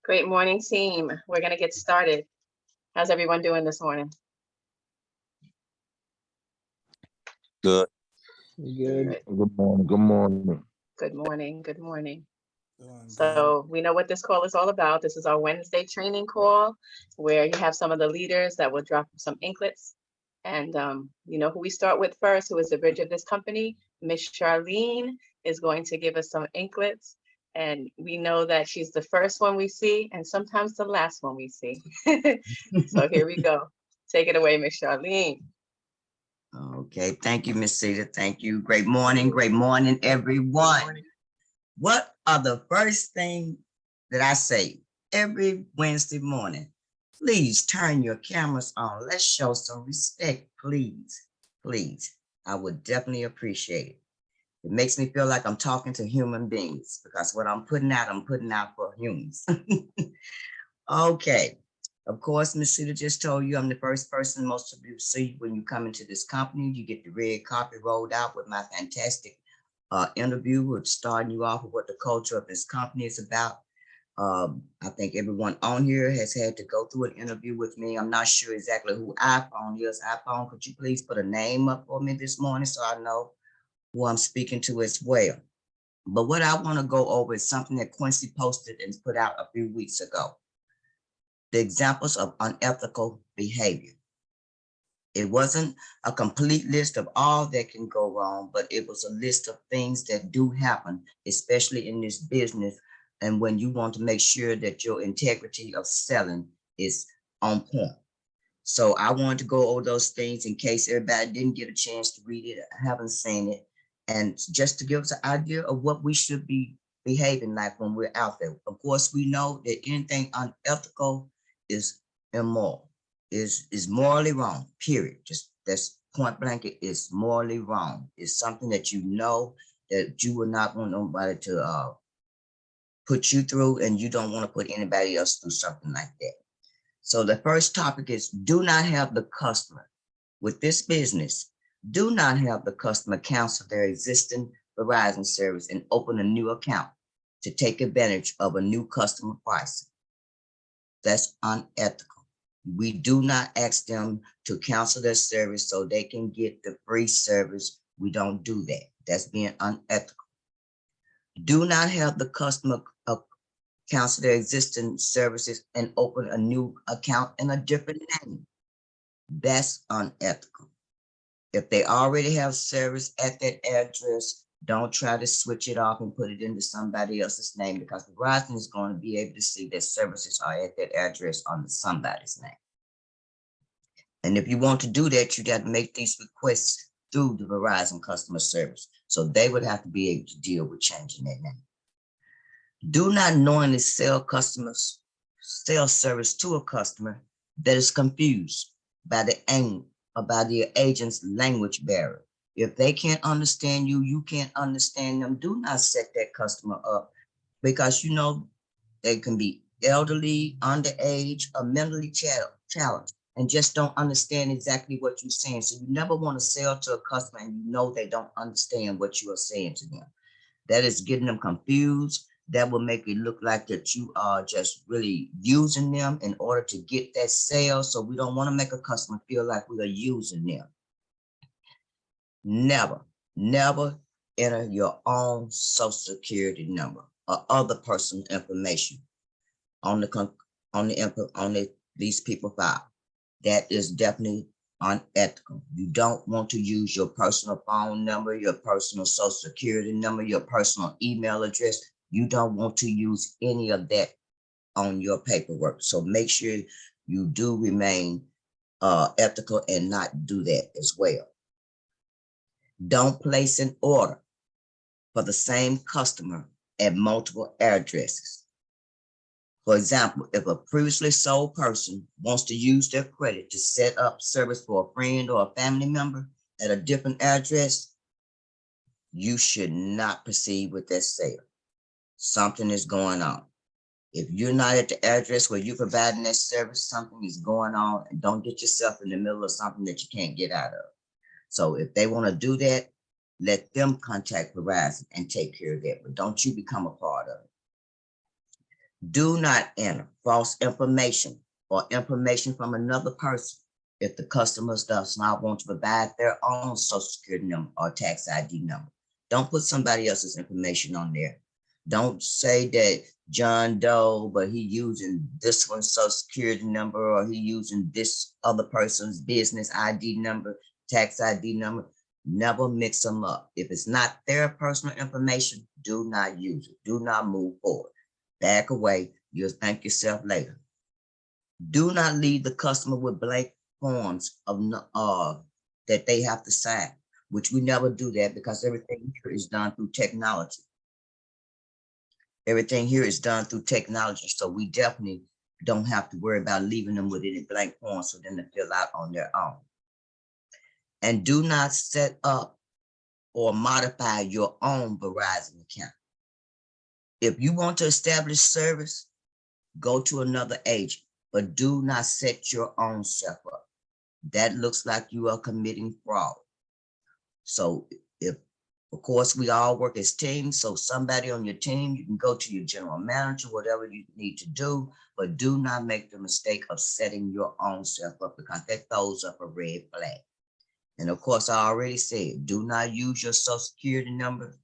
Great morning, team. We're going to get started. How's everyone doing this morning? Good. Good. Good morning. Good morning. Good morning. Good morning. So we know what this call is all about. This is our Wednesday training call where you have some of the leaders that will drop some inklets. And you know who we start with first, who is the bridge of this company. Miss Charlene is going to give us some inklets. And we know that she's the first one we see and sometimes the last one we see. So here we go. Take it away, Miss Charlene. Okay, thank you, Miss Cedar. Thank you. Great morning, everyone. What are the first thing that I say every Wednesday morning? Please turn your cameras on. Let's show some respect, please. Please, I would definitely appreciate it. It makes me feel like I'm talking to human beings because what I'm putting out for humans. Okay. Of course, Ms. Cedar just told you I'm the first person most of you see when you come into this company. You get the red carpet rolled out with my fantastic interview with starting you off with what the culture of this company is about. I think everyone on here has had to go through an interview with me. I'm not sure exactly who iPhone is. iPhone, could you please put a name up for me this morning so I know who I'm speaking to as well? But what I want to go over is something that Quincy posted and put out a few weeks ago. The examples of unethical behavior. It wasn't a complete list of all that can go wrong, but it was a list of things that do happen, especially in this business. And when you want to make sure that your integrity of selling is on point. So I wanted to go over those things in case everybody didn't get a chance to read it. I haven't seen it. And just to give us an idea of what we should be behaving like when we're out there. Of course, we know that anything unethical is immoral, is morally wrong, period. Just that's point blank, it is morally wrong. It's something that you know that you would not want nobody to put you through, and you don't want to put anybody else through something like that. So the first topic is do not have the customer. With this business, do not have the customer cancel their existing Verizon service and open a new account to take advantage of a new customer pricing. That's unethical. We do not ask them to cancel their service so they can get the free service. We don't do that. That's being unethical. Do not have the customer cancel their existing services and open a new account in a different name. That's unethical. If they already have service at that address, don't try to switch it off and put it into somebody else's name, because Verizon is going to be able to see that services are at that address under somebody's name. And if you want to do that, you got to make these requests through the Verizon customer service. So they would have to be able to deal with changing that name. Do not knowingly sell service to a customer that is confused by the aim or by the agent's language barrier. If they can't understand you, you can't understand them. Do not set that customer up, because you know they can be elderly, underage, or mentally challenged and just don't understand exactly what you're saying. So you never want to sell to a customer and you know they don't understand what you are saying to them. That is getting them confused. That will make it look like that you are just really using them in order to get that sale. So we don't want to make a customer feel like we are using them. Never enter your own social security number or other personal information on these people file. That is definitely unethical. You don't want to use your personal phone number, your personal social security number, your personal email address. You don't want to use any of that on your paperwork. So make sure you do remain ethical and not do that as well. Don't place an order for the same customer at multiple addresses. For example, if a previously sold person wants to use their credit to set up service for a friend or a family member at a different address, you should not proceed with that sale. Something is going on. If you're not at the address where you're providing that service, something is going on, and don't get yourself in the middle of something that you can't get out of. So if they want to do that, let them contact Verizon and take care of that, but don't you become a part of it. Do not enter false information or information from another person if the customer does not want to provide their own social security number or tax ID number. Don't put somebody else's information on there. Don't say that John Doe, but he using this one's social security number, or he using this other person's business ID number, tax ID number. Never mix them up. If it's not their personal information, do not use it. Do not move forward. Back away. You'll thank yourself later. Do not leave the customer with blank forms of that they have to sign, which we never do that because everything here is done through technology. Everything here is done through technology, so we definitely don't have to worry about leaving them with any blank forms for them to fill out on their own. And do not set up or modify your own Verizon account. If you want to establish service, go to another agent, but do not set your own stuff up. That looks like you are committing fraud. So if, of course, we all work as teams, so somebody on your team, you can go to your general manager, whatever you need to do, but do not make the mistake of setting your own stuff up, because that throws up a red flag. And of course, I already said, do not use your social security number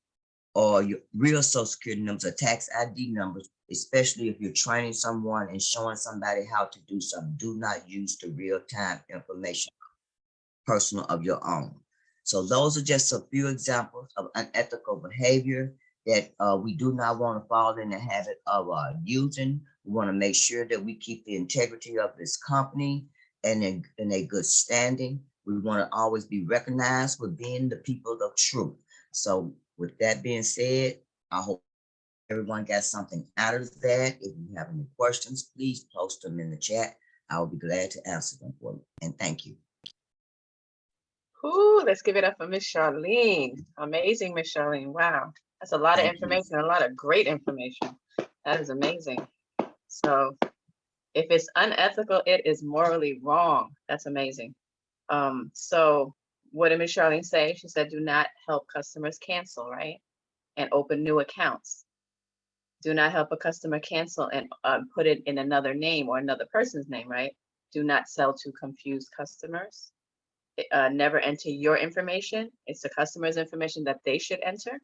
or your real social security numbers or tax ID numbers, especially if you're training someone and showing somebody how to do something. Do not use the real-time information, personal of your own. So those are just a few examples of unethical behavior that we do not want to fall in the habit of using. We want to make sure that we keep the integrity of this company and in a good standing. We want to always be recognized for being the people of truth. So with that being said, I hope everyone got something out of that. If you have any questions, please post them in the chat. I will be glad to answer them for you. And thank you. Ooh, let's give it up for Miss Charlene. Amazing, Miss Charlene. Wow. That's a lot of information, a lot of great information. That is amazing. So if it's unethical, it is morally wrong. That's amazing. So what did Miss Charlene say? She said, do not help customers cancel, right? And open new accounts. Do not help a customer cancel and put it in another name or another person's name, right? Do not sell to confused customers. Never enter your information. It's the customer's information that they should enter.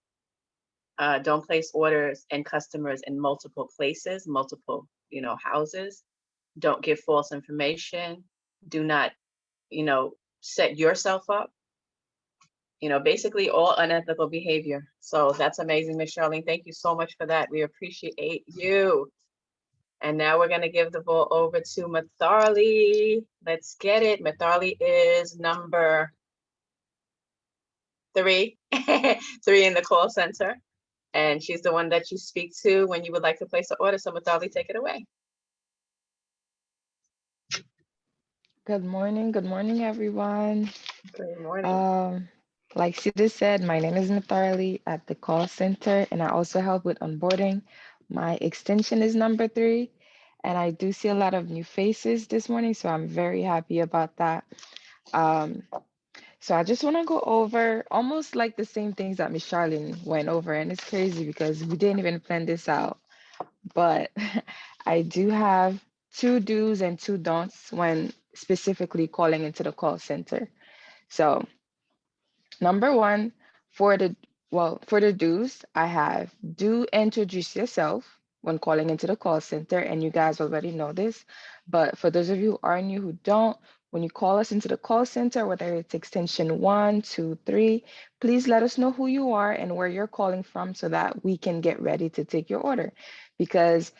Don't place orders and customers in multiple places, multiple, houses. Don't give false information. Do not, set yourself up. Basically all unethical behavior. So that's amazing, Miss Charlene. Thank you so much for that. We appreciate you. And now we're going to give the ball over to Matharli. Let's get it. Matharli is number 3, 3 in the call center. And she's the one that you speak to when you would like to place an order. So Matharli, take it away. Good morning, everyone. Good morning. Like Sita said, my name is Matharli at the call center, and I also help with onboarding. My extension is number 3, and I do see a lot of new faces this morning, so I'm very happy about that. So I just want to go over almost like the same things that Miss Charlene went over, and it's crazy because we didn't even plan this out. But I do have 2 do's and 2 don'ts when specifically calling into the call center. So number 1, for the do's, I have do introduce yourself when calling into the call center, and you guys already know this, but for those of you who are new who don't, when you call us into the call center, whether it's extension 1, 2, 3, please let us know who you are and where you're calling from so that we can get ready to take your order. Because,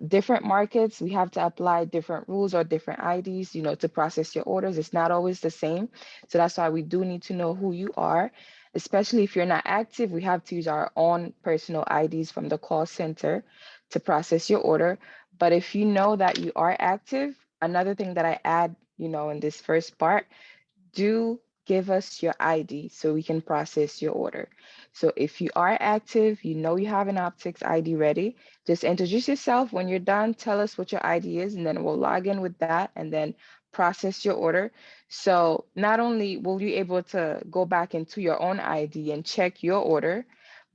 different markets, we have to apply different rules or different IDs, to process your orders. It's not always the same. So that's why we do need to know who you are, especially if you're not active. We have to use our own personal IDs from the call center to process your order. But if you know that you are active, another thing that I add, in this first part, do give us your ID so we can process your order. So if you are active, you have an Optix ID ready, just introduce yourself. When you're done, tell us what your ID is, and then we'll log in with that and then process your order. So not only will you able to go back into your own ID and check your order,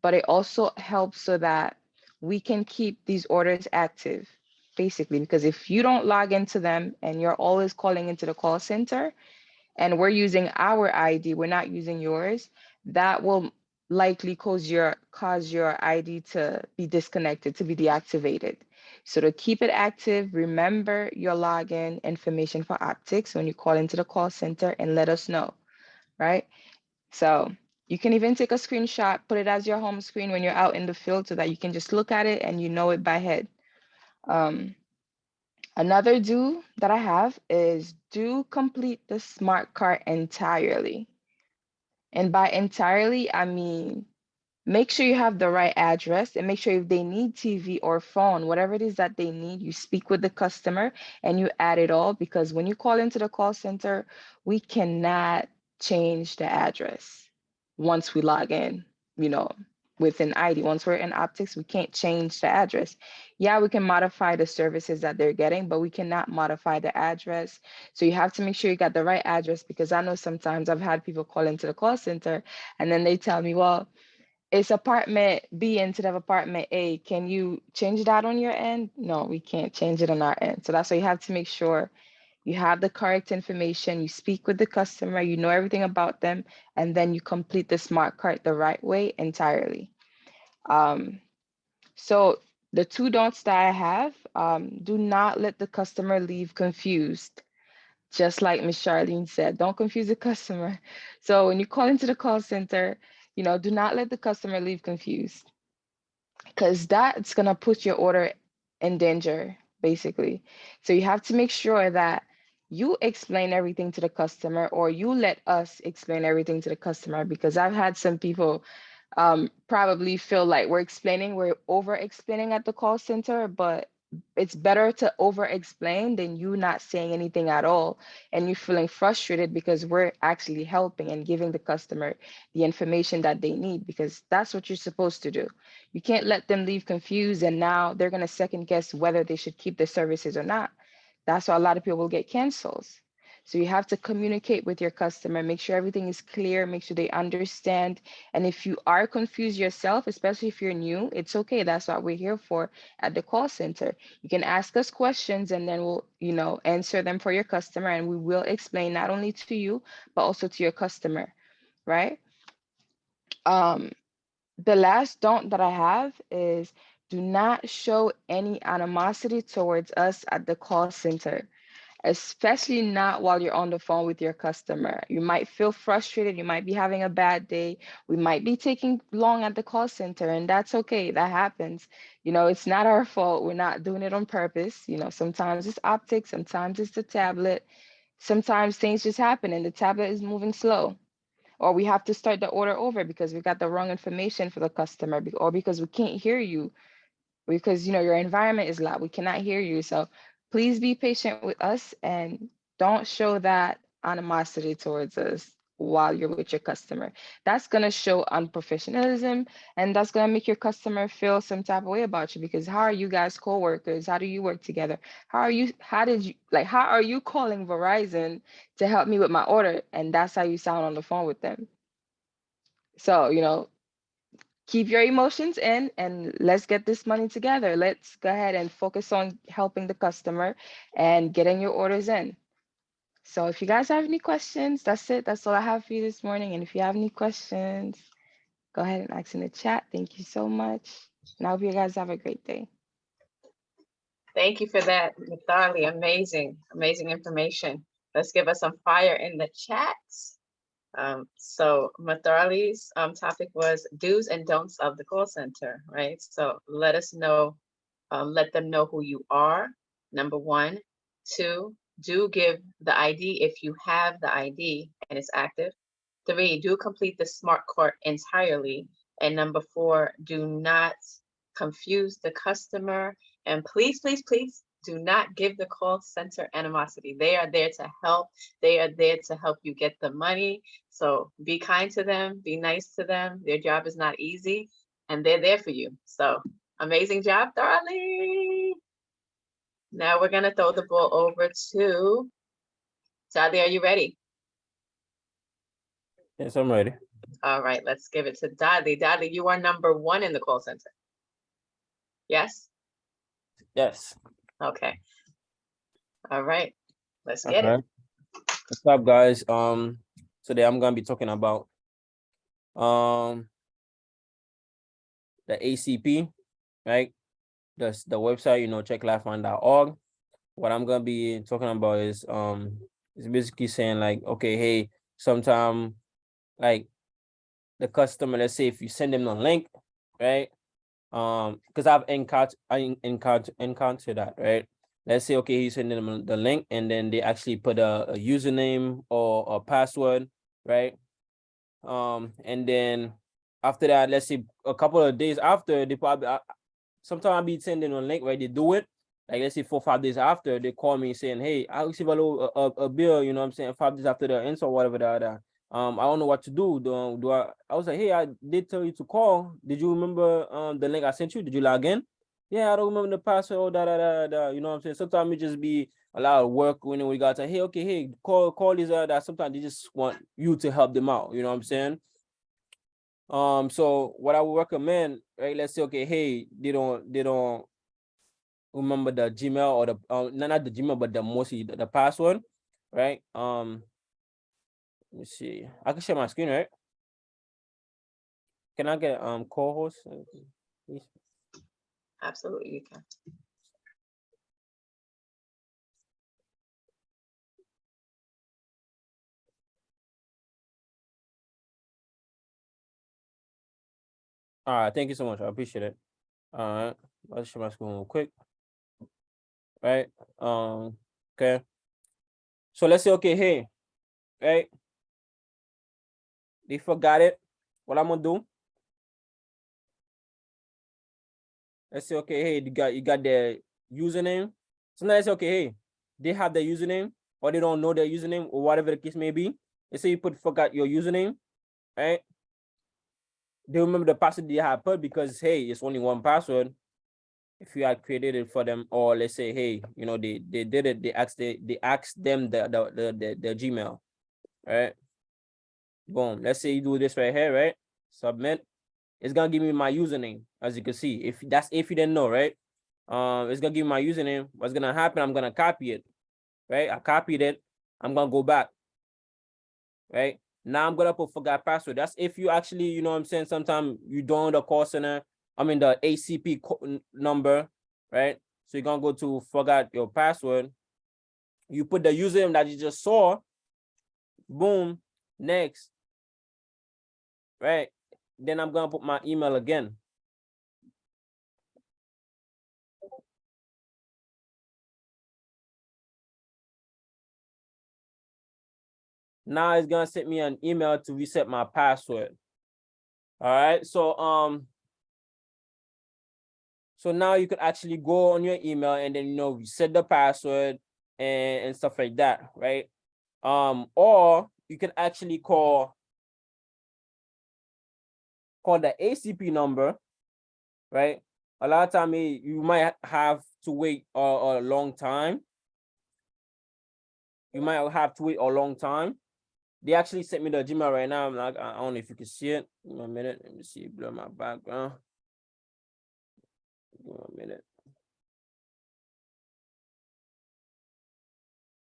but it also helps so that we can keep these orders active, basically, because if you don't log into them and you're always calling into the call center and we're using our ID, we're not using yours, that will likely cause your ID to be disconnected, to be deactivated. So to keep it active, remember your login information for Optics when you call into the call center and let us know, right? So you can even take a screenshot, put it as your home screen when you're out in the field so that you can just look at it and you know it by head. Another do that I have is do complete the smart cart entirely. And by entirely, I mean, make sure you have the right address and make sure if they need TV or phone, whatever it is that they need, you speak with the customer and you add it all, because when you call into the call center, we cannot change the address once we log in, you know, with an ID. Once we're in Optics, we can't change the address. Yeah, we can modify the services that they're getting, but we cannot modify the address. So you have to make sure you got the right address, because I know sometimes I've had people call into the call center and then they tell me, well, it's apartment B instead of apartment A. Can you change that on your end? No, we can't change it on our end. So that's why you have to make sure you have the correct information, you speak with the customer, you know everything about them, and then you complete the smart cart the right way entirely. So the two don'ts that I have, do not let the customer leave confused. Just like Ms. Charlene said, don't confuse the customer. So when you call into the call center, you know, do not let the customer leave confused, because that's gonna put your order in danger, basically. So you have to make sure that you explain everything to the customer, or you let us explain everything to the customer, because I've had some people probably feel like we're over explaining at the call center, but it's better to over explain than you not saying anything at all and you feeling frustrated, because we're actually helping and giving the customer the information that they need, because that's what you're supposed to do. You can't let them leave confused and now they're going to second guess whether they should keep the services or not. That's why a lot of people will get cancels. So you have to communicate with your customer, make sure everything is clear, make sure they understand. And if you are confused yourself, especially if you're new, it's okay. That's what we're here for at the call center. You can ask us questions and then we'll, you know, answer them for your customer, and we will explain not only to you, but also to your customer, right? The last don't that I have is do not show any animosity towards us at the call center, especially not while you're on the phone with your customer. You might feel frustrated, you might be having a bad day, we might be taking long at the call center, and that's okay, that happens. You know, it's not our fault, we're not doing it on purpose. You know, sometimes it's Optics, sometimes it's the tablet, sometimes things just happen and the tablet is moving slow, or we have to start the order over because we got the wrong information for the customer, or because we can't hear you, because you know your environment is loud, we cannot hear you. So please be patient with us and don't show that animosity towards us while you're with your customer. That's going to show unprofessionalism, and that's going to make your customer feel some type of way about you, because how are you guys co-workers? How do you work together? How are you calling Verizon to help me with my order, and that's how you sound on the phone with them? So, you know, keep your emotions in and let's get this money together. Let's go ahead and focus on helping the customer and getting your orders in. So if you guys have any questions, that's it. That's all I have for you this morning. And if you have any questions, go ahead and ask in the chat. Thank you so much. And I hope you guys have a great day. Thank you for that, Mithali. Amazing, amazing information. Let's give us some fire in the chats. So Mithali's topic was do's and don'ts of the call center, right? So let us know, let them know who you are, number one. Two, do give the ID if you have the ID and it's active. Three, do complete the smart cart entirely. And number four, do not confuse the customer. And please, please, please do not give the call center animosity. They are there to help. They are there to help you get the money. So be kind to them, be nice to them. Their job is not easy and they're there for you. So amazing job, Darlene. Now we're gonna throw the ball over to Dali. Are you ready? Yes, I'm ready. All right, let's give it to Dali. Dali, you are number one in the call center. Yes? Yes. Okay. All right, let's All get it. right. What's up, guys? Today I'm gonna be talking about the ACP, right? The website, checklifeline.org. What I'm gonna be talking about is it's basically saying like, okay, hey, sometime like the customer, let's say if you send them a link, right? Because I've encountered that, right? Let's say, okay, you send them the link and then they actually put a username or a password, right? And then after that, let's say a couple of days after, they probably sometimes I'll be sending a link, right? They do it. Like let's say 4 or 5 days after, they call me saying, hey, I received a bill, you know what I'm saying, 5 days after the install, whatever that. I don't know what to do. Do I was like, hey, I did tell you to call. Did you remember the link I sent you? Did you log in? Yeah, I don't remember the password, you know what I'm saying? Sometimes it just be a lot of work when we got to, hey, call these that sometimes they just want you to help them out, you know what I'm saying? So what I would recommend, right? Let's say, okay, hey, they don't remember the Gmail or the not the Gmail, but mostly the password, right? Let me see. I can share my screen, right? Can I get co-host, please? Absolutely, you can. All right, thank you so much. I appreciate it. All right, let's share my screen real quick. Right. Okay. So let's say, okay, hey, right? They forgot it. What I'm gonna do? Let's say, okay, hey, you got their username. So now let's say, okay, hey, they have their username or they don't know their username or whatever the case may be. Let's say you forgot your username, right? They remember the password they have put because hey, it's only one password. If you had created it for them, or let's say, hey, they did it, they asked them the Gmail, right? Boom. Let's say you do this right here, right? Submit. It's gonna give me my username, as you can see. If you didn't know, right? It's gonna give me my username. What's gonna happen? I'm gonna copy it, right? I copied it. I'm gonna go back, right? Now I'm gonna put forgot password. That's if you actually, you know what I'm saying, sometimes you don't the call center, the ACP number, right? So you're gonna go to forgot your password. You put the username that you just saw, boom, next, right? Then I'm gonna put my email again. Now it's gonna send me an email to reset my password. All right, so now you could actually go on your email and then reset the password and stuff like that, right? Or you can actually call the ACP number, right? A lot of time you might have to wait a long time. You might have to wait a long time. They actually sent me the Gmail right now. I'm like, I don't know if you can see it. Give me a minute. Let me see. Blur my background. Give me a minute.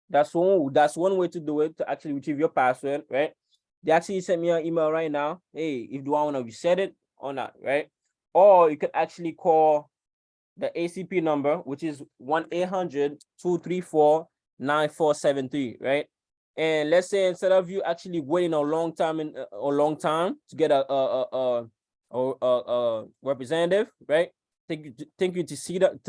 That's one way to do it, to actually retrieve your password, right? They actually sent me an email right now. Hey, if do I want to reset it or not, right? Or you could actually call the ACP number, which is 1-800-234-9473, right? And let's say instead of you actually waiting a long time to get a representative, right? Thank you to see that.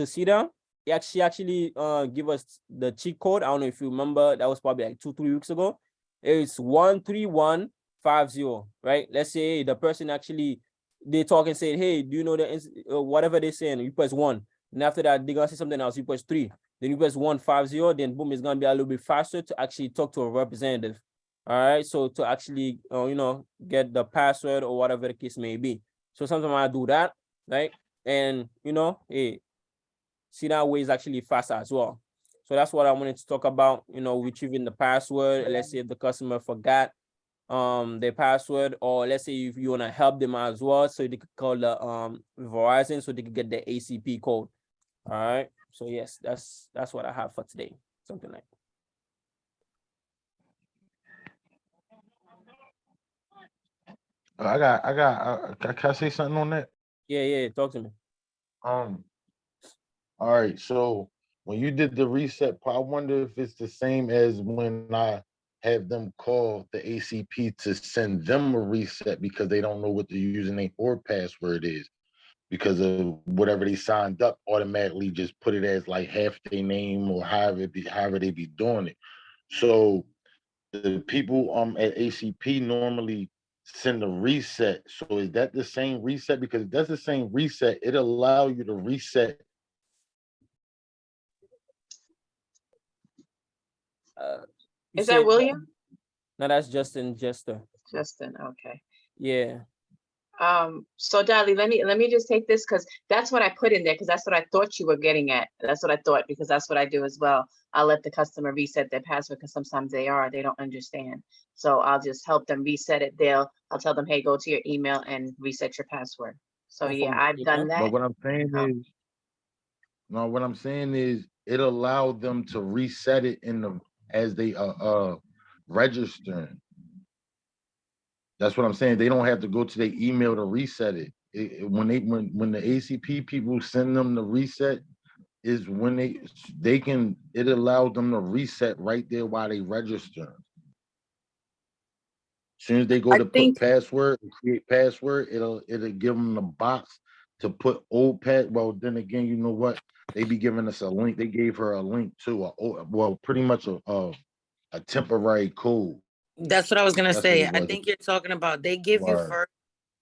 She actually give us the cheat code. I don't know if you remember, that was probably like 2-3 weeks ago. It's 13150, right? Let's say the person actually they talk and say, hey, do you know whatever they're saying? You press 1, and after that they're gonna say something else. You press 3, then you press 150, then boom, it's gonna be a little bit faster to actually talk to a representative. All right, so to actually get the password or whatever the case may be. So sometimes I do that, right? And hey, see, that way is actually faster as well. So that's what I wanted to talk about, retrieving the password. Let's say if the customer forgot their password, or let's say if you want to help them as well, so they could call the Verizon so they could get the ACP code. All right. So yes, that's what I have for today. Something like. Can I say something on that? Yeah. Talk to me. All right. So when you did the reset, I wonder if it's the same as when I have them call the ACP to send them a reset because they don't know what the username or password is because of whatever they signed up. Automatically, just put it as like half their name or however they be doing it. So the people at ACP normally send a reset. So is that the same reset? Because if that's the same reset, it allow you to reset. You Is that said William? no, that's Justin Jester. Justin, okay. Yeah. So Dali, let me just take this because that's what I put in there because that's what I thought you were getting at. That's what I thought because that's what I do as well. I'll let the customer reset their password because sometimes they don't understand. So I'll just help them reset it. I'll tell them, hey, go to your email and reset your password. So Go yeah, from I've done But that. what I'm saying Oh. is, no, what I'm saying is it allowed them to reset it as they registering. That's what I'm saying. They don't have to go to their email to reset it. When the ACP people send them the reset, is when it allows them to reset right there while they register. As soon as they go to put password and create password, it'll give them the box to put old well, then again, you know what? They be giving us a link. They gave her a link to pretty much a temporary code. That's what I was gonna That's what say. it I was. think you're talking about they give you Word. first.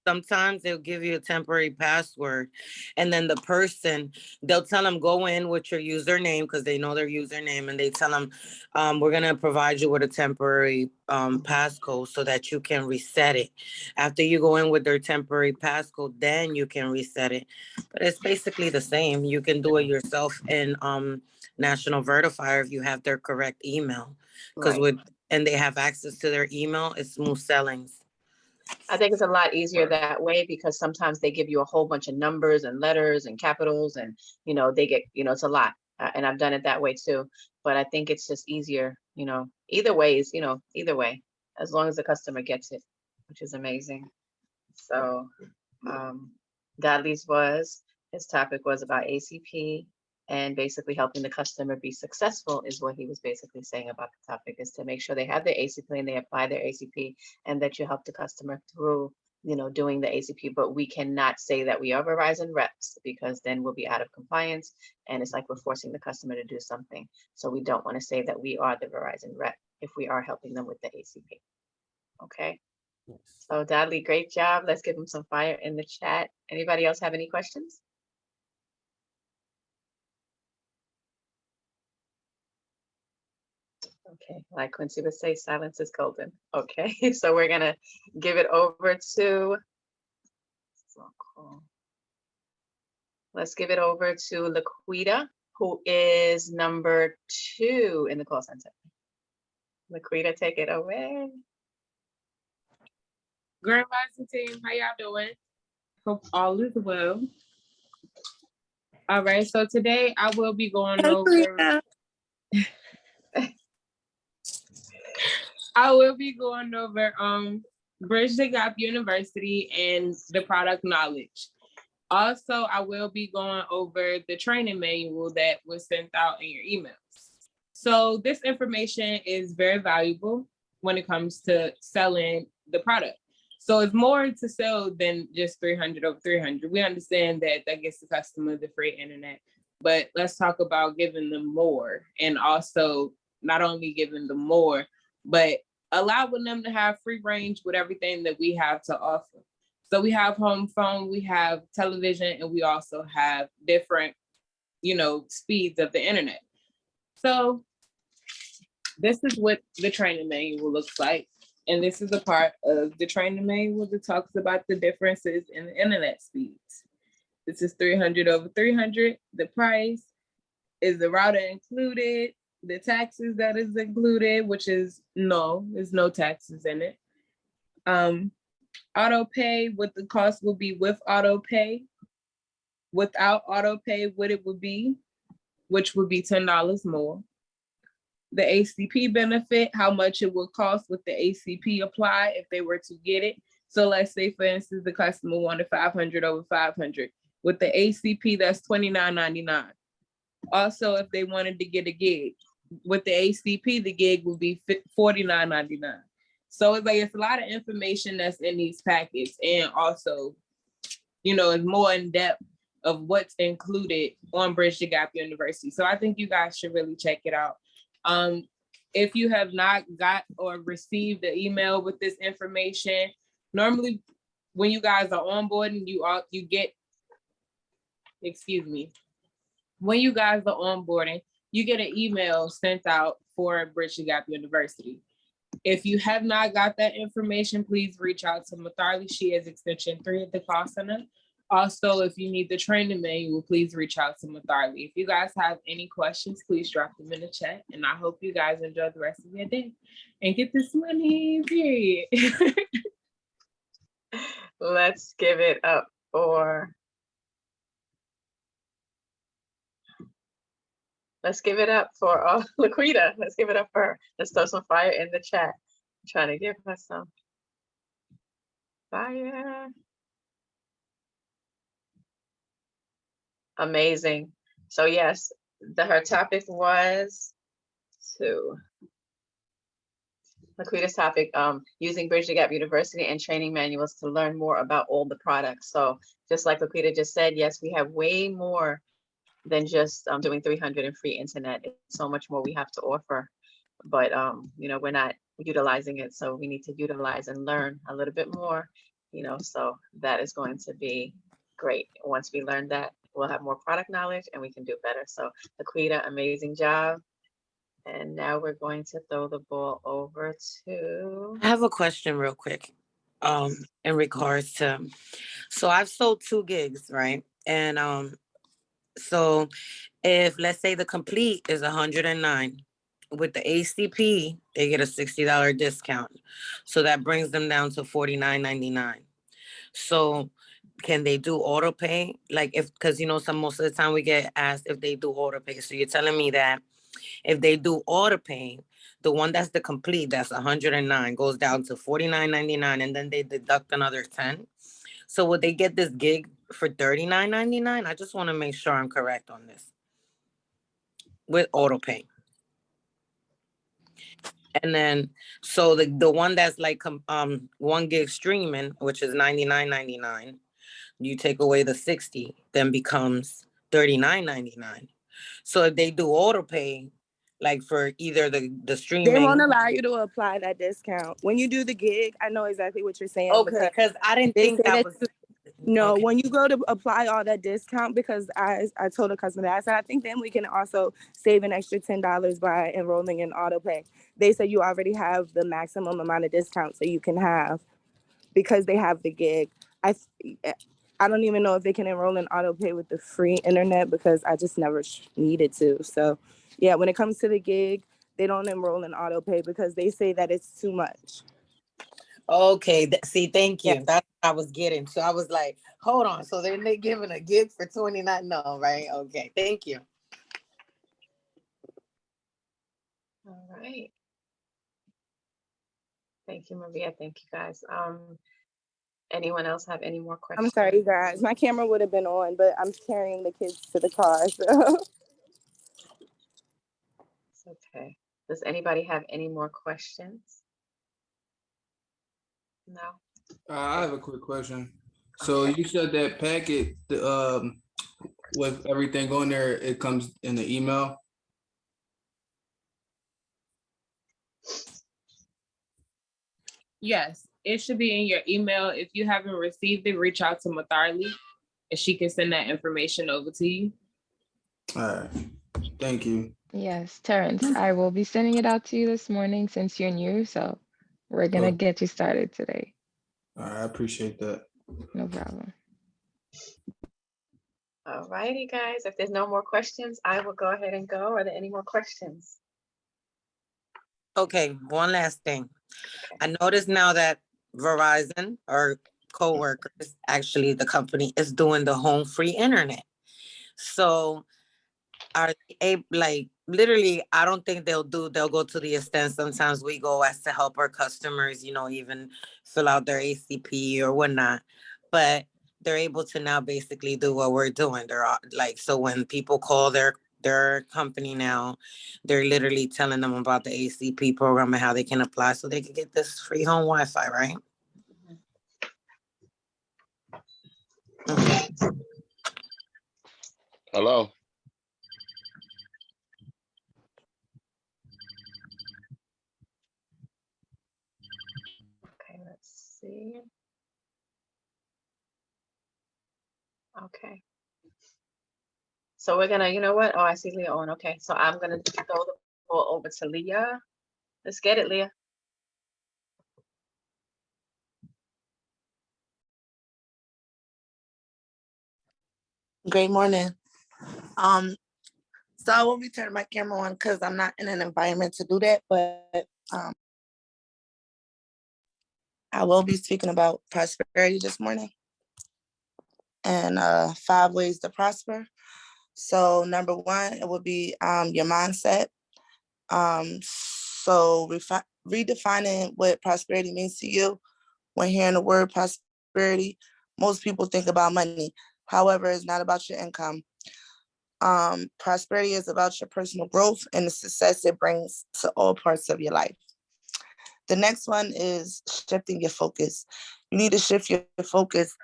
Sometimes they'll give you a temporary password, and then the person, they'll tell them go in with your username because they know their username, and they tell them we're gonna provide you with a temporary passcode so that you can reset it. After you go in with their temporary passcode, then you can reset it. But it's basically the same. You can do it yourself in National Vertifier if you have their correct email, because Right. and they have access to their email. It's smooth sailings. I think it's a lot easier that way because sometimes they give you a whole bunch of numbers and letters and capitals and, they get, it's a lot. And I've done it that way too. But I think it's just easier, either way, as long as the customer gets it, which is amazing. So Godly's his topic was about ACP and basically helping the customer be successful is what he was basically saying about the topic, is to make sure they have their ACP and they apply their ACP and that you help the customer through, doing the ACP. But we cannot say that we are Verizon reps because then we'll be out of compliance and it's like we're forcing the customer to do something. So we don't want to say that we are the Verizon rep if we are helping them with the ACP. Okay. Yes. So Dudley, great job. Let's give him some fire in the chat. Anybody else have any questions? Okay, like Quincy would say, silence is golden. Okay, so we're gonna give it over to, let's give it over to Laquita, who is number 2 in the call center. Laquita, take it away. Grand Rising team, how y'all doing? Hope all is well. All right, so today I will be going over. I will be going over Bridge the Gap University and the product knowledge. Also, I will be going over the training manual that was sent out in your emails. So this information is very valuable when it comes to selling the product. So it's more to sell than just 300 over 300. We understand that that gets the customer the free internet, but let's talk about giving them more, and also not only giving them more, but allowing them to have free range with everything that we have to offer. So we have home phone, we have television, and we also have different, speeds of the internet. So this is what the training manual looks like. And this is a part of the training manual that talks about the differences in the internet speeds. This is 300 over 300. The price is the router included, the taxes that is included, which is no, there's no taxes in it. Auto pay, what the cost will be with auto pay. Without auto pay, what it would be, which would be $10 more. The ACP benefit, how much it would cost with the ACP apply if they were to get it. So let's say, for instance, the customer wanted 500 over 500. With the ACP, that's $29.99. Also, if they wanted to get a gig, with the ACP, the gig would be $49.99. So it's like, it's a lot of information that's in these packets. And also, you know, it's more in depth of what's included on Bridge the Gap University. So I think you guys should really check it out. If you have not got or received the email with this information, normally when you guys are onboarding, you get, excuse me, when you guys are onboarding, you get an email sent out for Bridge the Gap University. If you have not got that information, please reach out to Matharly. She is extension 3 at the call center. Also, if you need the training manual, please reach out to Matharly. If you guys have any questions, please drop them in the chat. And I hope you guys enjoy the rest of your day and get this money, period. Let's give it up for. Let's give it up for Laquita. Let's give it up for her. Let's throw some fire in the chat. I'm trying to give her some fire. Amazing. So yes, her topic was Laquita's topic, using Bridge the Gap University and training manuals to learn more about all the products. So just like Laquita just said, yes, we have way more than just doing 300 and free internet. It's so much more we have to offer, but you know, we're not utilizing it. So we need to utilize and learn a little bit more, you know, so that is going to be great. Once we learn that, we'll have more product knowledge and we can do better. So Laquita, amazing job. And now we're going to throw the ball over to. I have a question real quick in regards to, so I've sold 2 gigs, right? And so if, let's say, the complete is 109, with the ACP, they get a $60 discount. So that brings them down to $49.99. So can they do auto pay? Like, if, because you know, most of the time we get asked if they do auto pay. So you're telling me that if they do auto pay, the one that's the complete, that's 109, goes down to $49.99, and then they deduct another 10. So would they get this gig for $39.99? I just want to make sure I'm correct on this with auto pay. And then, so the one that's like 1 gig streaming, which is $99.99, you take away the 60, then becomes $39.99. So if they do auto pay, like for either the streaming, they won't allow you to apply that discount when you do the gig. I know exactly what you're saying. Okay, because I didn't think that was. No, okay. When you go to apply all that discount, because I told a customer that, I said, I think then we can also save an extra $10 by enrolling in auto pay. They said you already have the maximum amount of discounts that you can have because they have the gig. I don't even know if they can enroll in auto pay with the free internet because I just never needed to. So yeah, when it comes to the gig, they don't enroll in auto pay because they say that it's too much. Okay, see, thank you. Yeah. That's what I was getting. So I was like, hold on. So then they giving a gig for $29? No, right? Okay, thank you. All right. Thank you, Maria. Thank you, guys. Anyone else have any more questions? I'm sorry, guys. My camera would have been on, but I'm carrying the kids to the car. So. It's okay. Does anybody have any more questions? No. I have a quick question. So you said that packet with everything on there, it comes in the email. Yes, it should be in your email. If you haven't received it, reach out to Matharly and she can send that information over to you. All right. Thank you. Yes, Terrence, I will be sending it out to you this morning since you're new. So we're going to get you started today. All right, I appreciate that. No problem. All righty, guys. If there's no more questions, I will go ahead and go. Are there any more questions? Okay, one last thing. I noticed now that Verizon or coworkers, actually the company is doing the home free internet. So are they like literally, I don't think they'll go to the extent sometimes we go as to help our customers, even fill out their ACP or whatnot. But they're able to now basically do what we're doing. They're like, so when people call their company now, they're literally telling them about the ACP program and how they can apply so they can get this free home Wi-Fi, right? Okay. Hello? Okay, let's see. Okay. So we're gonna, you know what? Oh, I see Leah on. Okay, so I'm gonna throw the ball over to Leah. Let's get it, Leah. Great morning. So I won't be turning my camera on because I'm not in an environment to do that, but I will be speaking about prosperity this morning and 5 ways to prosper. So number 1, it would be your mindset. So redefining what prosperity means to you. When hearing the word prosperity, most people think about money. However, it's not about your income. Prosperity is about your personal growth and the success it brings to all parts of your life. The next one is shifting your focus. You need to shift your focus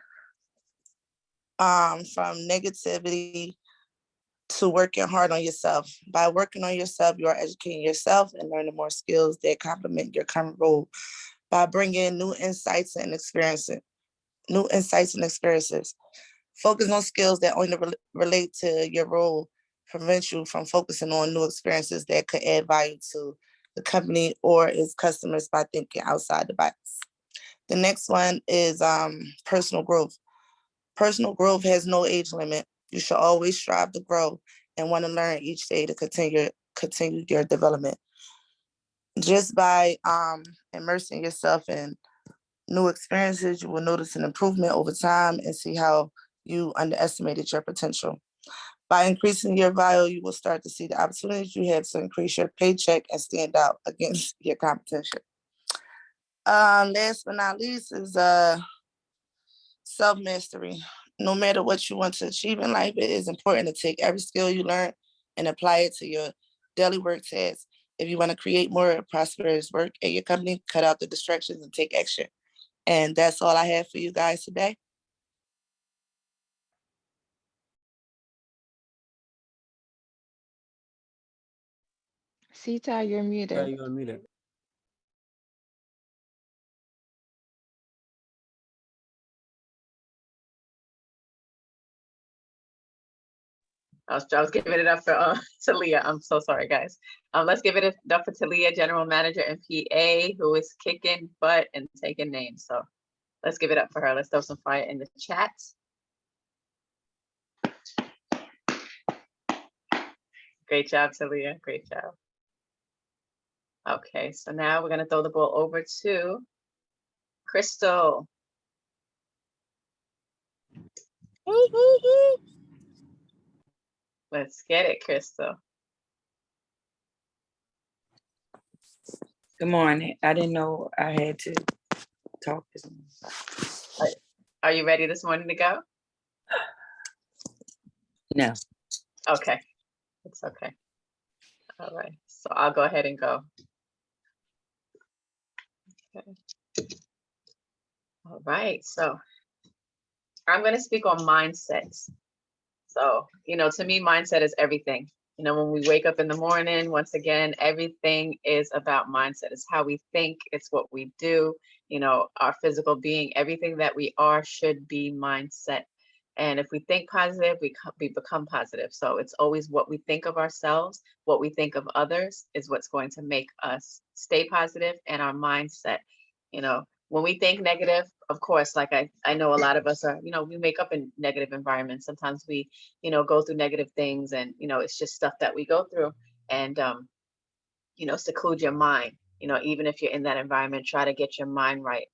from negativity to working hard on yourself. By working on yourself, you are educating yourself and learning more skills that complement your current role. By bringing new insights and experiences. Focus on skills that only relate to your role prevents you from focusing on new experiences that could add value to the company or its customers by thinking outside the box. The next one is personal growth. Personal growth has no age limit. You should always strive to grow and want to learn each day to continue your development. Just by immersing yourself in new experiences, you will notice an improvement over time and see how you underestimated your potential. By increasing your value, you will start to see the opportunities you have to increase your paycheck and stand out against your competition. Last but not least is self-mastery. No matter what you want to achieve in life, it is important to take every skill you learn and apply it to your daily work tasks. If you want to create more prosperous work at your company, cut out the distractions and take action. And that's all I have for you guys today. Sita, you're Yeah, muted. you're muted. I was giving it up for to Leah. I'm so sorry, guys. Let's give it up for Talia, General Manager and PA, who is kicking butt and taking names. So let's give it up for her. Let's throw some fire in the chat. Great job, Talia. Great job. Okay, so now we're gonna throw the ball over to Crystal. Let's get it, Crystal. Good morning. I didn't know I had to talk this morning. Are you ready this morning to go? No. Okay, it's okay. All right, so I'll go ahead and go. Okay. All right, so I'm going to speak on mindsets. So, to me, mindset is everything. When we wake up in the morning, once again, everything is about mindset. It's how we think, it's what we do, our physical being, everything that we are should be mindset. And if we think positive, we become positive. So it's always what we think of ourselves, what we think of others is what's going to make us stay positive, and our mindset. When we think negative, of course, like I know a lot of us are, we wake up in negative environments. Sometimes we, go through negative things, and, it's just stuff that we go through. And, seclude your mind, even if you're in that environment, try to get your mind right.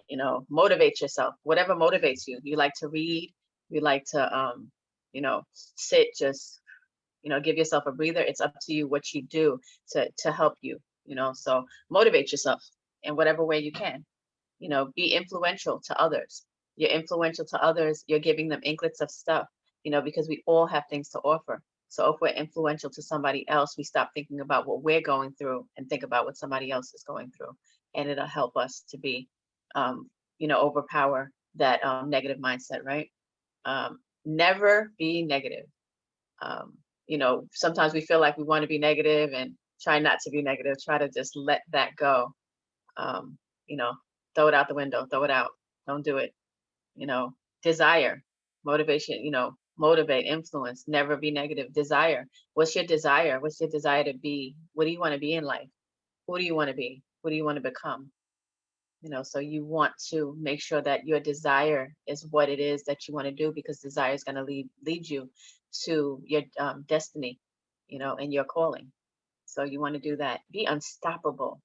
you know, motivate yourself, whatever motivates you. You like to read, you like to, you know, sit, just, you know, give yourself a breather. It's up to you what you do to help you, you know, so motivate yourself in whatever way you can, you know, be influential to others. You're influential to others, you're giving them inklets of stuff, you know, because we all have things to offer. So if we're influential to somebody else, we stop thinking about what we're going through and think about what somebody else is going through. And it'll help us to be, you know, overpower that negative mindset, right? Never be negative. You know, sometimes we feel like we want to be negative, and try not to be negative. Try to just let that go. You know, throw it out the window, throw it out. Don't do it. You know, desire, motivation, you know, motivate, influence, never be negative. Desire. What's your desire? What's your desire to be? What do you want to be in life? Who do you want to be? Who do you want to become? You know, so you want to make sure that your desire is what it is that you want to do, because desire is going to lead you to your destiny, you know, and your calling. So you want to do that. Be unstoppable,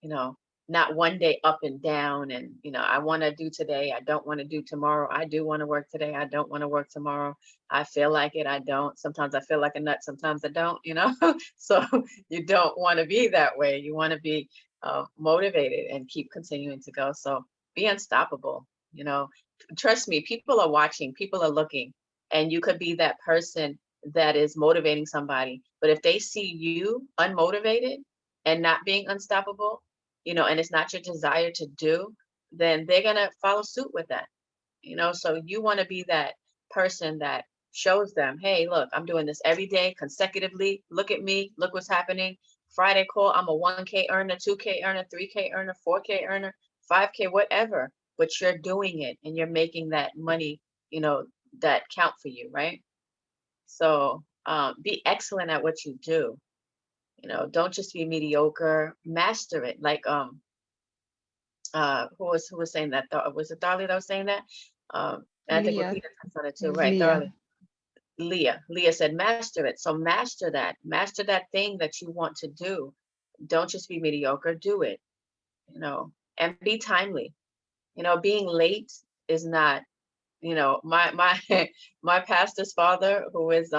you know, not one day up and down, and, you know, I want to do today, I don't want to do tomorrow. I do want to work today, I don't want to work tomorrow. I feel like it, I don't. Sometimes I feel like a nut, sometimes I don't, you know. So you don't want to be that way. You want to be motivated and keep continuing to go. So be unstoppable, you know. Trust me, people are watching, people are looking, and you could be that person that is motivating somebody. But if they see you unmotivated and not being unstoppable, you know, and it's not your desire to do, then they're gonna follow suit with that, you know. So you want to be that person that shows them, hey, look, I'm doing this every day consecutively. Look at me, look what's happening. Friday call, I'm a 1K earner, 2K earner, 3K earner, 4K earner, 5K, whatever. But you're doing it and you're making that money, you know, that count for you, right? So be excellent at what you do. You know, don't just be mediocre, master it. Like who was saying that? Was it Darlie that was saying that? And I think Leah. Lupita touched on it It too, was right? Leah. Darlie. Leah said master it. So master that thing that you want to do. Don't just be mediocre, do it, you know, and be timely. You know, being late is not, you know, my my pastor's father, who is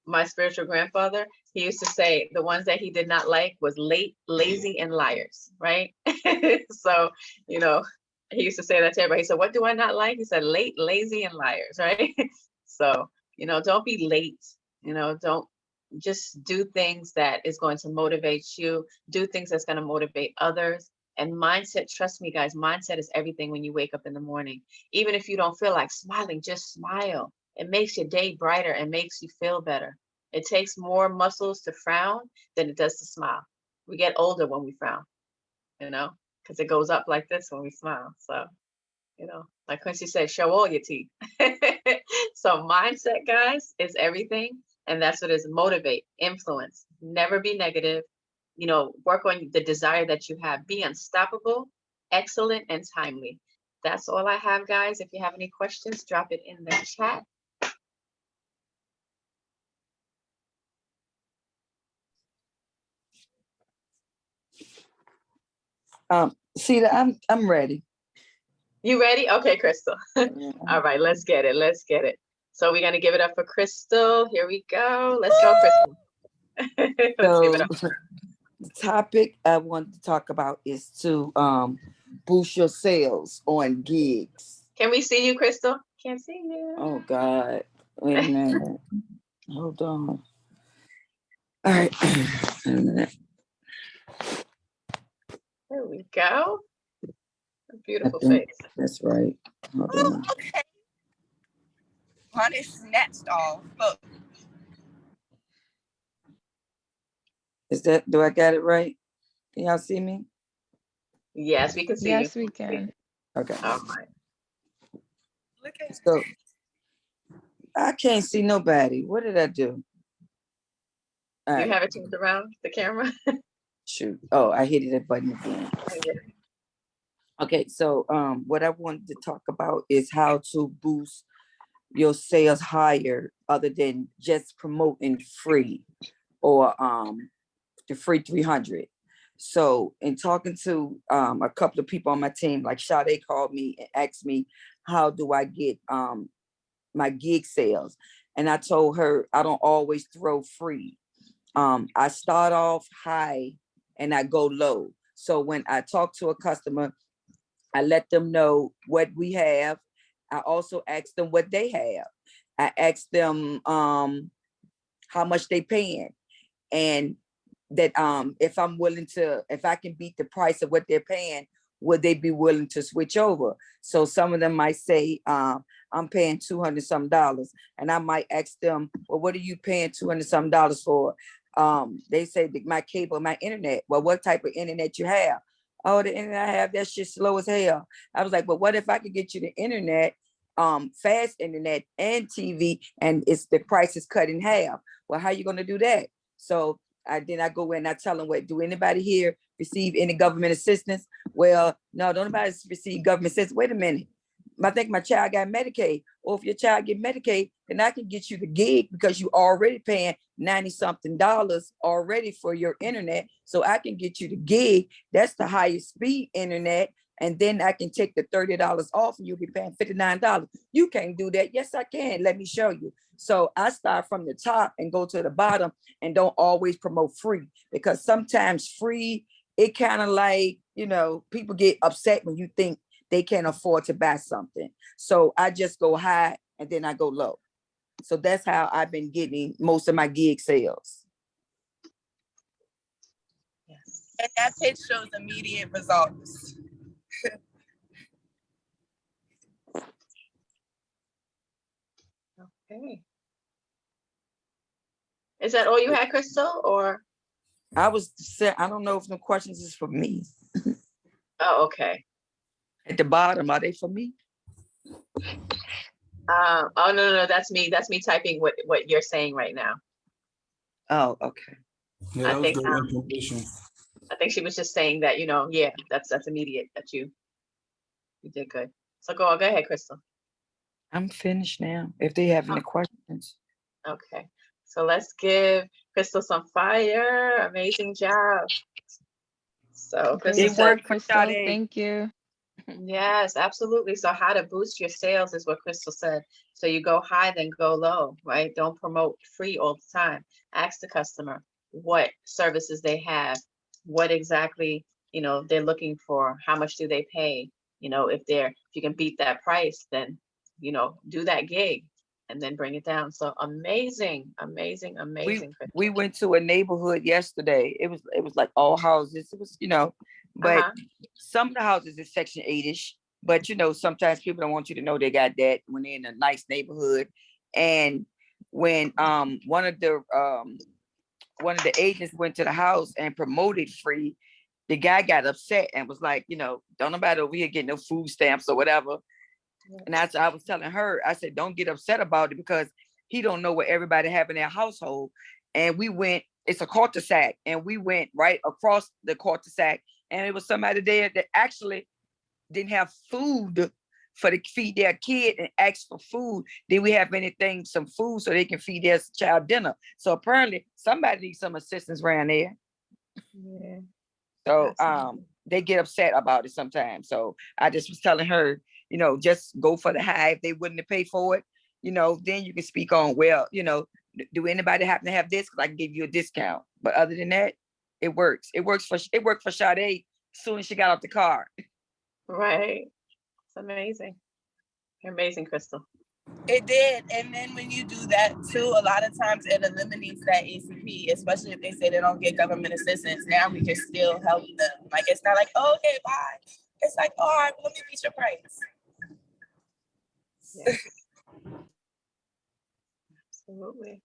my spiritual grandfather, he used to say the ones that he did not like was late, lazy, and liars, right? So, you know, he used to say that to everybody. He said, what do I not like? He said, late, lazy, and liars, right? So, you know, don't be late, you know, don't just do things that is going to motivate you, do things that's going to motivate others. And mindset, trust me, guys, mindset is everything when you wake up in the morning. Even if you don't feel like smiling, just smile. It makes your day brighter and makes you feel better. It takes more muscles to frown than it does to smile. We get older when we frown, you know, because it goes up like this when we smile. So, you know, like Quincy said, show all your teeth. So mindset, guys, is everything. And that's what is motivate, influence, never be negative, you know, work on the desire that you have, be unstoppable, excellent, and timely. That's all I have, guys. If you have any questions, drop it in the chat. Sheila, I'm ready. You ready? Okay, Crystal. All right, let's get it. Let's get it. So we're gonna give it up for Crystal. Here we go. Let's go, Crystal. Let's give it up. The topic I want to talk about is to boost your sales on gigs. Can we see you, Crystal? Can't see you. Oh God. Wait a minute. Hold on. All right. Wait a minute. There we go. A beautiful face. That's right. Hold on. Okay. Honey snatched off. Look. Do I got it right? Can y'all see me? Yes, we can see you. Yes, we can. Okay. All right. Look at So I can't see nobody. What did I do? All You right. have it turned around the camera. Shoot. Oh, I hit that button again. Okay, so what I wanted to talk about is how to boost your sales higher other than just promoting free or the free 300. So in talking to a couple of people on my team, like Sade called me and asked me, how do I get my gig sales? And I told her I don't always throw free. I start off high and I go low. So when I talk to a customer, I let them know what we have. I also ask them what they have. I ask them how much they paying, and that if I'm willing to, if I can beat the price of what they're paying, would they be willing to switch over? So some of them might say, I'm paying $200 some, and I might ask them, well, what are you paying $200 some for? They say my cable, my internet. Well, what type of internet you have? Oh, the internet I have, that shit slow as hell. I was like, but what if I could get you the internet, fast internet and TV, and it's the price is cut in half? Well, how you gonna do that? So then I go in and I tell them, what, do anybody here receive any government assistance? Well, no, don't nobody receive government assistance. Wait a minute. I think my child got Medicaid. Or if your child get Medicaid, then I can get you the gig because you already paying $90-something already for your internet. So I can get you the gig. That's the highest speed internet. And then I can take the $30 off and you'll be paying $59. You can't do that. Yes, I can. Let me show you. So I start from the top and go to the bottom and don't always promote free, because sometimes free, it kind of like, people get upset when you think they can't afford to buy something. So I just go high and then I go low. So that's how I've been getting most of my gig sales. Yes. And that pitch shows immediate results. Okay. Is that all you had, Crystal, or? I don't know if the questions is for me. Oh, okay. At the bottom, are they for me? Oh, no, that's me. That's me typing what you're saying right now. Oh, okay. Yeah, that was good information. I think she was just saying that, yeah, that's immediate, that you did good. So go ahead, Crystal. I'm finished now. If they have any questions. Okay, so let's give Crystal some fire. Amazing job. So Crystal Great said, work, Crystal. Thank you. yes, absolutely. So how to boost your sales is what Crystal said. So you go high, then go low, right? Don't promote free all the time. Ask the customer what services they have, what exactly, they're looking for, how much do they pay? If you can beat that price, then, do that gig and then bring it down. So amazing. We went to a neighborhood yesterday. It was like all houses. It was, but some of the houses is Section 8-ish. But sometimes people don't want you to know they got that when they're in a nice neighborhood. And when one of the agents went to the house and promoted free, the guy got upset and was like, don't nobody over here get no food stamps or whatever. And I was telling her, I said, don't get upset about it, because he don't know what everybody have in their household. And we went, it's a cul-de-sac, and we went right across the cul-de-sac, and it was somebody there that actually didn't have food to feed their kid and asked for food. Did we have some food so they can feed their child dinner? So apparently somebody needs some assistance around there. Yeah. So they get upset about it sometimes. So I just was telling her, just go for the high. If they willing to pay for it, then you can speak on, well, do anybody happen to have this? Because I can give you a discount. But other than that, it works. It worked for Sade as soon as she got off the car. Right. It's amazing. You're amazing, Crystal. It did. And then when you do that too, a lot of times it eliminates that ACP, especially if they say they don't get government assistance. Now we can still help them. Like, it's not like, oh, okay, bye. It's like, all right, let me beat your price. Yes. Absolutely.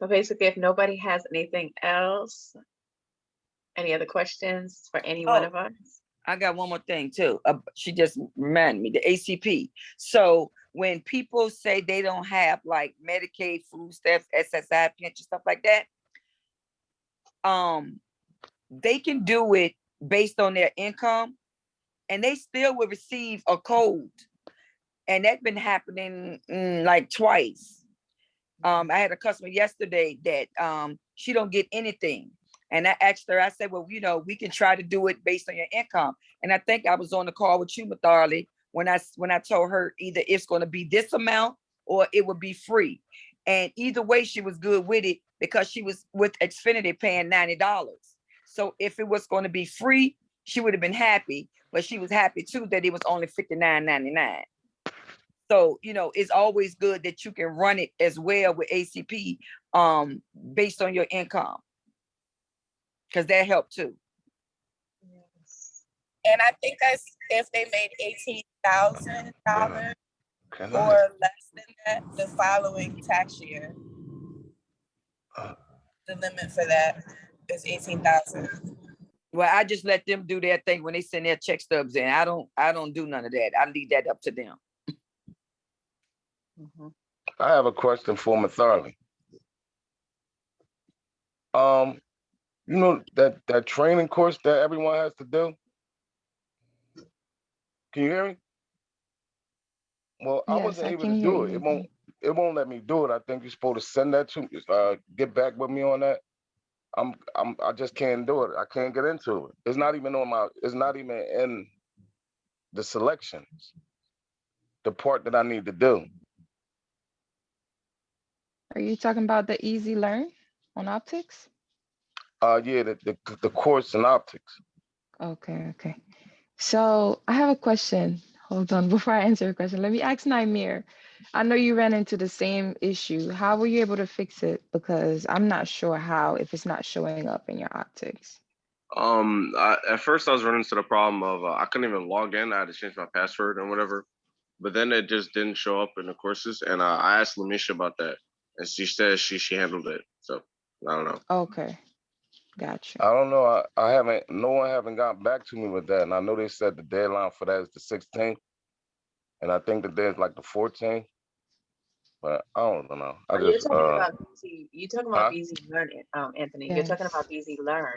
So basically, if nobody has anything else, any other questions for any one of us? I got one more thing too. She just reminded me, the ACP. So when people say they don't have like Medicaid, food stamps, SSI, pension, stuff like that, they can do it based on their income, and they still will receive a code. And that's been happening like twice. I had a customer yesterday that she don't get anything. And I asked her, I said, well, you know, we can try to do it based on your income. And I think I was on the call with you, Matharly, when I told her either it's going to be this amount or it would be free. And either way, she was good with it because she was with Xfinity paying $90. So if it was going to be free, she would have been happy, but she was happy too that it was only $59.99. So, you know, it's always good that you can run it as well with ACP based on your income, because that helped too. And I think that's if they made $18,000 or less than that the following tax year. The limit for that is 18,000. Well, I just let them do their thing when they send their check stubs in. I don't do none of that. I leave that up to them. I have a question for Matharly. You know that training course that everyone has to do? Can you hear me? Well, I Yes, wasn't I able can to hear do it. you. It won't let me do it. I think you're supposed to send that to me. Get back with me on that. I just can't do it. I can't get into it. It's not even in the selections. The part that I need to do. Are you talking about the Easy Learn on optics? Yeah, the course in optics. Okay. So I have a question. Hold on, before I answer your question, let me ask Naimir. I know you ran into the same issue. How were you able to fix it? Because I'm not sure how if it's not showing up in your optics. At first I was running into the problem of I couldn't even log in. I had to change my password and whatever, but then it just didn't show up in the courses. And I asked Lamisha about that, and she said she handled it. So I don't know. Okay, gotcha. I don't know. No one haven't gotten back to me with that. And I know they said the deadline for that is the 16th. And I think the day is like the 14th. But I don't know. You're talking about huh? BZ Learn, Anthony. You're Yes. talking about BZ Learn.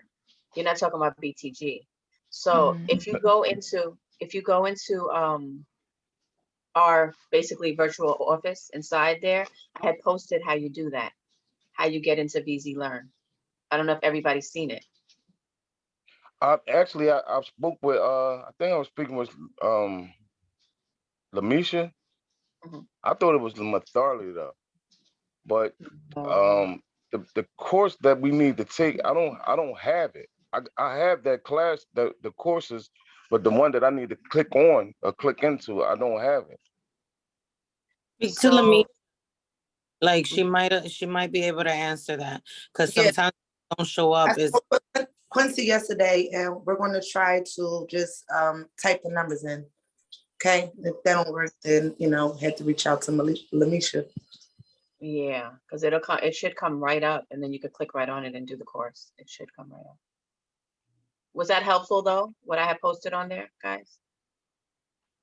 You're not talking about BTG. So if you go into our basically virtual office inside there, I had posted how you do that, how you get into BZ Learn. I don't know if everybody's seen it. I spoke with I think I was speaking with Lamisha. I thought it was Matharly though. But the course that we need to take, I don't have it. I have that class, the courses, but the one that I need to click on or click into, I don't have it. Speak to Lamisha. Like she might be able to answer that because sometimes it don't show up. I spoke with Quincy yesterday, and we're going to try to just type the numbers in. Okay, if that don't work, then had to reach out to Lamisha. Yeah, because it should come right up, and then you could click right on it and do the course. It should come right up. Was that helpful though? What I had posted on there, guys?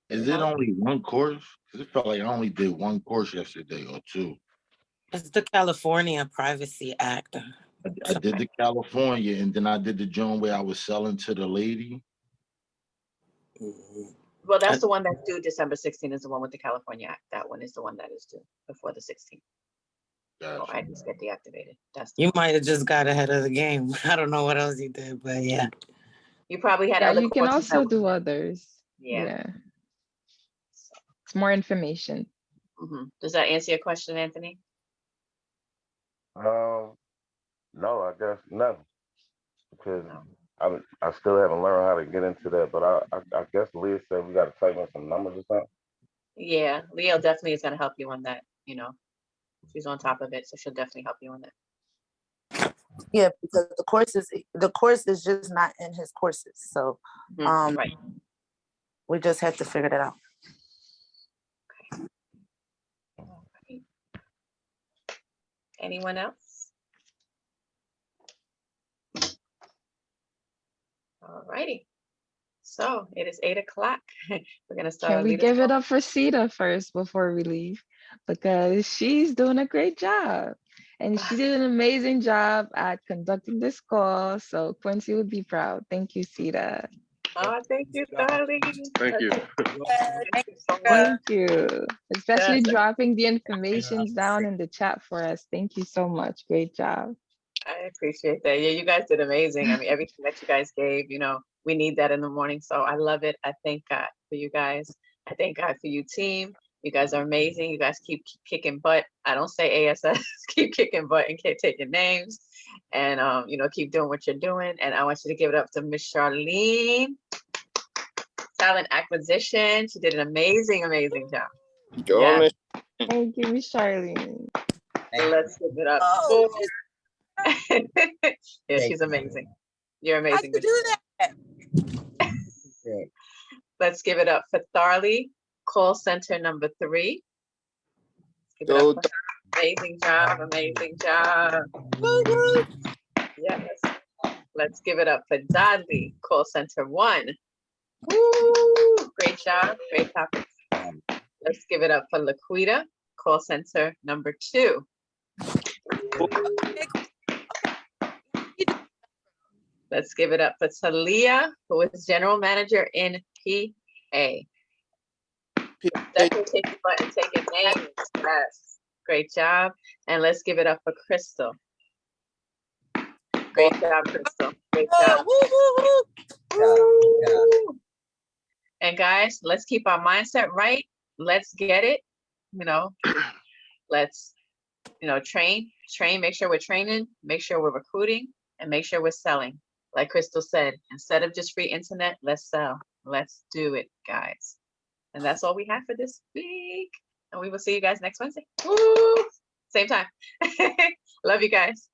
Is it only one course? Because it felt like I only did one course yesterday or two. It's the California Privacy Act. I did the California, and then I did the joint where I was selling to the lady. Well, that's the one that's due December 16th is the one with the California Act. That one is the one that is due before the 16th. Gotcha. Oh, I just get deactivated. You might have just got ahead of the game. I don't know what else you did, but yeah. You probably had Yeah, other you can courses also do others. Yeah. It's more information. Does that answer your question, Anthony? No, I guess no, because I still haven't learned how to get into that. But I guess Leah said we got to type in some numbers or something. Yeah, Leo definitely is going to help you on that. She's on top of it, so she'll definitely help you on that. Yeah, because the course is just not in his courses, so right. We just have to figure that out. Okay. Anyone else? All righty. So it is 8 o'clock. We're going to start. Can we give it up for Sita first before we leave? Because she's doing a great job. And she did an amazing job at conducting this call. So Quincy would be proud. Thank you, Sita. Oh, thank you, darling. Thank you. Thank you so much. Thank you. Especially Yes. dropping the information down in the chat for us. Thank you so much. Great job. I appreciate that. Yeah, you guys did amazing. I mean, everything that you guys gave, we need that in the morning. So I love it. I thank God for you guys. I thank God for you, team. You guys are amazing. You guys keep kicking butt. I don't say ASS, keep kicking butt and keep taking names. And, keep doing what you're doing. And I want you to give it up to Miss Charlene. Talent acquisition. She did an amazing, amazing job. Go, Yes. Thank you, Miss Charlene. Let's give it up. Oh, Yeah, she's amazing. You're amazing. how'd you Miss do that? Let's give it up for Tharley, call center number 3. Give it Go, up for her. Amazing job, amazing job. Yes. Let's give it up for Dudley, call center 1. Woo! Great job, great topic. Let's give it up for Laquita, call center number 2. Let's give it up for Talia, who is general manager in PA. Definitely taking button, taking names. Yes, great job. And let's give it up for Crystal. Great job, Crystal. Great job. Woo! And guys, let's keep our mindset right. Let's get it. Let's train, make sure we're training, make sure we're recruiting, and make sure we're selling. Like Crystal said, instead of just free internet, let's sell. Let's do it, guys. And that's all we have for this week. And we will see you guys next Wednesday. Woo! Same time. Love you guys.